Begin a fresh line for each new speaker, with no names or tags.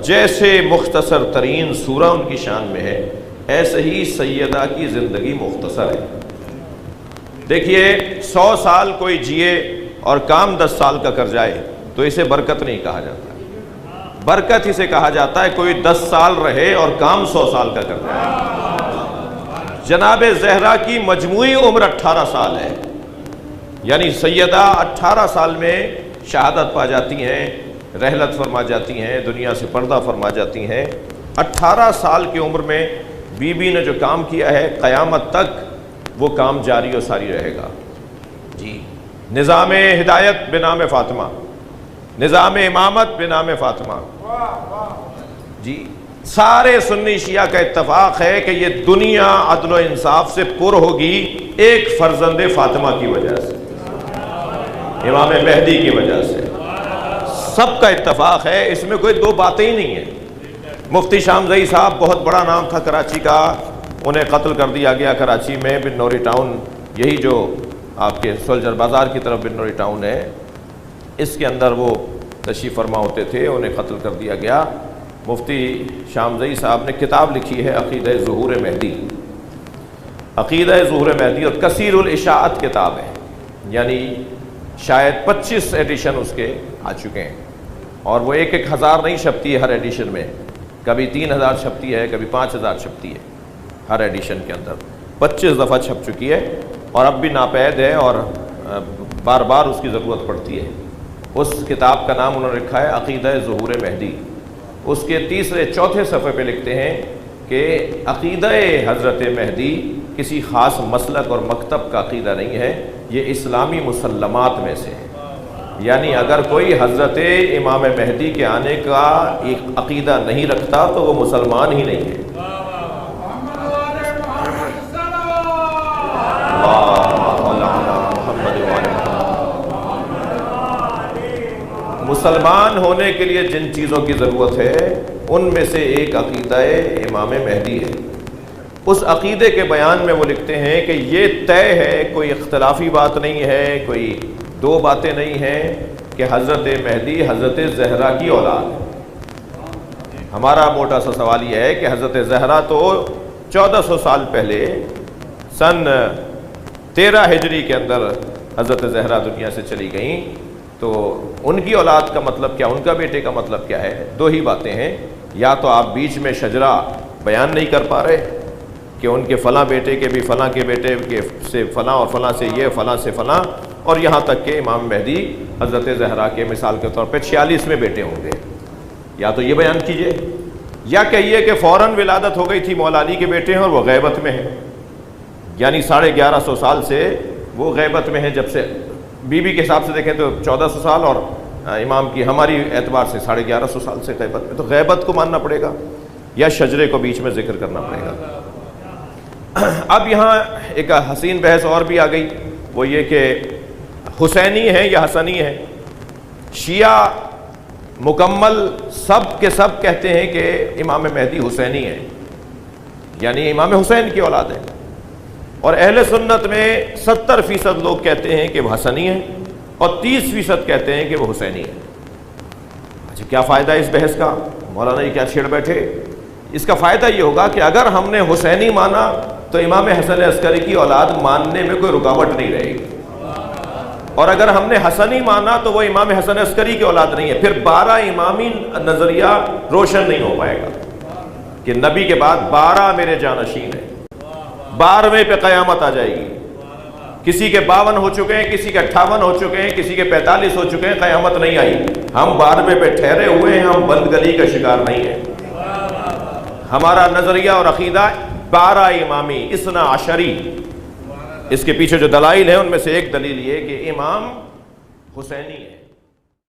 جیسے مختصر ترین سورہ ان کی شان میں ہے، ایسے ہی سیدہ کی زندگی مختصر ہے۔ دیکھیے 100 سال کوئی جیے اور کام 10 سال کا کر جائے تو اسے برکت نہیں کہا جاتا، برکت اسے کہا جاتا ہے کوئی 10 سال رہے اور کام 100 سال کا کر جائے۔ جناب زہرا کی مجموعی عمر 18 سال ہے، یعنی سیدہ 18 سال میں شہادت پا جاتی ہیں، رحلت فرما جاتی ہیں، دنیا سے پردہ فرما جاتی ہیں۔ 18 سال کی عمر میں بی بی نے جو کام کیا ہے قیامت تک وہ کام جاری و ساری رہے گا۔ جی، نظام ہدایت بنام فاطمہ، نظام امامت بنام فاطمہ۔ جی، سارے سنی شیعہ کا اتفاق ہے کہ یہ دنیا عدل و انصاف سے پر ہوگی ایک فرزند فاطمہ کی وجہ سے، امام مہدی کی وجہ سے، سب کا اتفاق ہے، اس میں کوئی دو باتیں ہی نہیں ہیں۔ مفتی شامزئی صاحب بہت بڑا نام تھا کراچی کا، انہیں قتل کر دیا گیا کراچی میں، بن نوری ٹاؤن، یہی جو آپ کے سولجر بازار کی طرف بن نوری ٹاؤن ہے، اس کے اندر وہ تشریف فرما ہوتے تھے، انہیں قتل کر دیا گیا۔ مفتی شامزئی صاحب نے کتاب لکھی ہے عقیدہ ظہور مہدی، عقیدہ ظہور مہدی، اور کثیر الاشاعت کتاب ہے، یعنی شاید 25 ایڈیشن اس کے آ چکے ہیں، اور وہ 1,000 نہیں چھپتی ہے ہر ایڈیشن میں، کبھی 3,000 چھپتی ہے، کبھی 5,000 چھپتی ہے، ہر ایڈیشن کے اندر 25 دفعہ چھپ چکی ہے، اور اب بھی ناپید ہے اور بار بار اس کی ضرورت پڑتی ہے۔ اس کتاب کا نام انہوں نے رکھا ہے عقیدہ ظہور مہدی۔ اس کے تیسرے چوتھے صفحے پہ لکھتے ہیں کہ عقیدہ حضرت مہدی کسی خاص مسلک اور مکتب کا عقیدہ نہیں ہے، یہ اسلامی مسلمات میں سے ہے، یعنی اگر کوئی حضرت امام مہدی کے آنے کا ایک عقیدہ نہیں رکھتا تو وہ مسلمان ہی نہیں ہے۔ مسلمان ہونے کے لیے جن چیزوں کی ضرورت ہے ان میں سے ایک عقیدہ امام مہدی ہے۔ اس عقیدے کے بیان میں وہ لکھتے ہیں کہ یہ طے ہے، کوئی اختلافی بات نہیں ہے، کوئی دو باتیں نہیں ہیں کہ حضرت مہدی حضرت زہرا کی اولاد ہے۔ ہمارا موٹا سا سوال یہ ہے کہ حضرت زہرا تو 1400 سال پہلے سن 13 ہجری کے اندر حضرت زہرا دنیا سے چلی گئیں، تو ان کی اولاد کا مطلب کیا، ان کا بیٹے کا مطلب کیا ہے؟ دو ہی باتیں ہیں، یا تو آپ بیچ میں شجرہ بیان نہیں کر پا رہے کہ ان کے فلاں بیٹے کے بھی فلاں کے بیٹے کے سے فلاں اور فلاں سے یہ فلاں سے فلاں، اور یہاں تک کہ امام مہدی حضرت زہرا کے مثال کے طور پہ 46 بیٹے ہوں گے، یا تو یہ بیان کیجئے، یا کہیے کہ فوراً ولادت ہو گئی تھی مولا علی کے بیٹے ہیں اور وہ غیبت میں ہیں، یعنی 1150 سال سے وہ غیبت میں ہیں، جب سے بی بی کے حساب سے دیکھیں تو 1400 سال، اور امام کی ہماری اعتبار سے 1150 سال سے غیبت میں، تو غیبت کو ماننا پڑے گا یا شجرے کو بیچ میں ذکر کرنا پڑے گا۔ اب یہاں ایک حسین بحث اور بھی آ گئی، وہ یہ کہ حسینی ہیں یا حسنی ہیں۔ شیعہ مکمل سب کے سب کہتے ہیں کہ امام مہدی حسینی ہیں، یعنی امام حسین کی اولاد ہے، اور اہل سنت میں 70% لوگ کہتے ہیں کہ وہ حسنی ہیں اور 30% کہتے ہیں کہ وہ حسینی ہیں۔ اچھا، کیا فائدہ اس بحث کا؟ مولانا یہ کیا چھیڑ بیٹھے؟ اس کا فائدہ یہ ہوگا کہ اگر ہم نے حسینی مانا تو امام حسن عسکری کی اولاد ماننے میں کوئی رکاوٹ نہیں رہے گی، اور اگر ہم نے حسنی مانا تو وہ امام حسن عسکری کی اولاد نہیں ہے، پھر 12 امامی نظریہ روشن نہیں ہو پائے گا کہ نبی کے بعد 12 میرے جانشین ہیں، 12ویں پہ قیامت آ جائے گی، کسی کے 52 ہو چکے ہیں، کسی کے 58 ہو چکے ہیں، کسی کے 45 ہو چکے ہیں، قیامت نہیں آئی، ہم 12ویں پہ ٹھہرے ہوئے ہیں، ہم بند گلی کا شکار نہیں ہیں۔ ہمارا نظریہ اور عقیدہ 12 امامی، 12 اس کے پیچھے جو دلائل ہیں ان میں سے ایک دلیل یہ کہ امام حسینی ہے۔